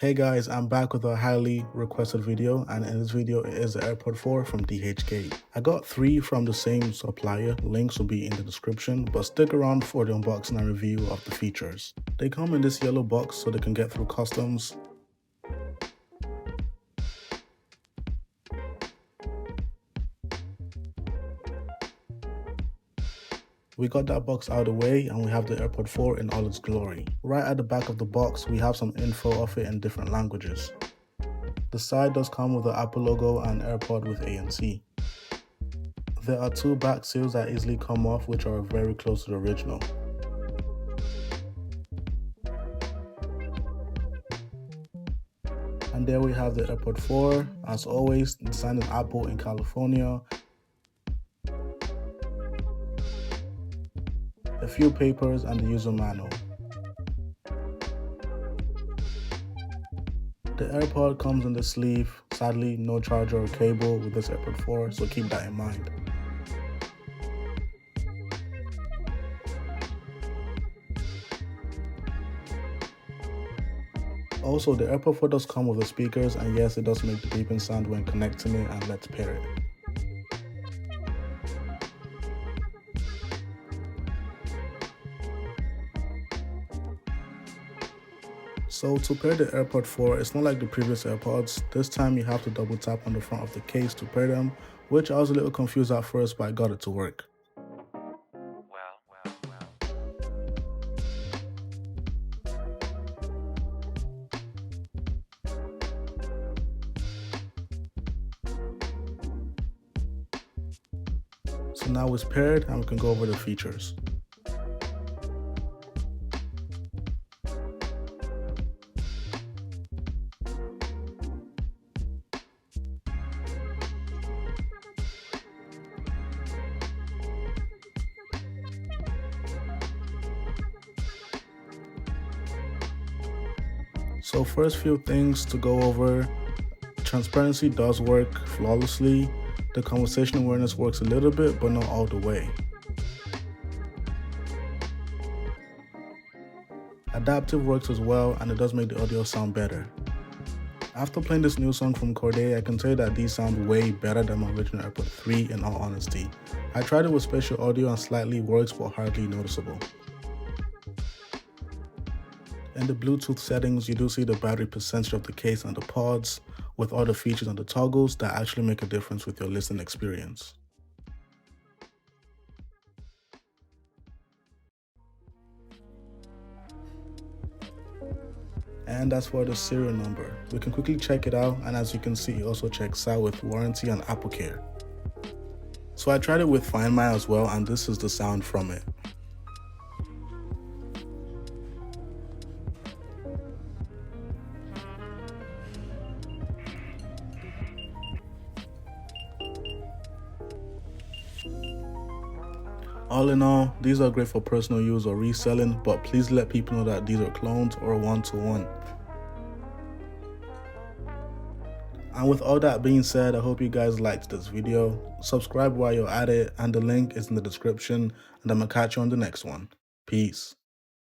Hey guys, I'm back with a highly requested video, and in this video it is the AirPod 4 from DHgate. I got 3 from the same supplier, links will be in the description, but stick around for the unboxing and review of the features. They come in this yellow box so they can get through customs. We got that box out of the way and we have the AirPod 4 in all its glory. Right at the back of the box we have some info of it in different languages. The side does come with the Apple logo and AirPod with ANC. There are 2 back seals that easily come off, which are very close to the original. And there we have the AirPod 4, as always designed in Apple in California. A few papers and the user manual. The AirPod comes in the sleeve. Sadly, no charger or cable with this AirPod 4, so keep that in mind. Also, the AirPod 4 does come with the speakers, and yes, it does make the beeping sound when connecting it, and let's pair it. So to pair the AirPod 4, it's not like the previous AirPods. This time you have to double tap on the front of the case to pair them, which I was a little confused at first, but I got it to work. So now it's paired and we can go over the features. So first few things to go over. Transparency does work flawlessly. The conversation awareness works a little bit, but not all the way. Adaptive works as well, and it does make the audio sound better. After playing this new song from Corday, I can tell you that these sound way better than my original AirPod 3 in all honesty. I tried it with spatial audio and slightly works, but hardly noticeable. In the Bluetooth settings, you do see the battery percentage of the case and the pods, with all the features and the toggles that actually make a difference with your listening experience. And as for the serial number, we can quickly check it out, and as you can see, it also checks out with warranty and Apple Care. So I tried it with Find My as well, and this is the sound from it. All in all, these are great for personal use or reselling, but please let people know that these are clones or one-to-one. And with all that being said, I hope you guys liked this video. Subscribe while you're at it, and the link is in the description, and I'm gonna catch you on the next one. Peace.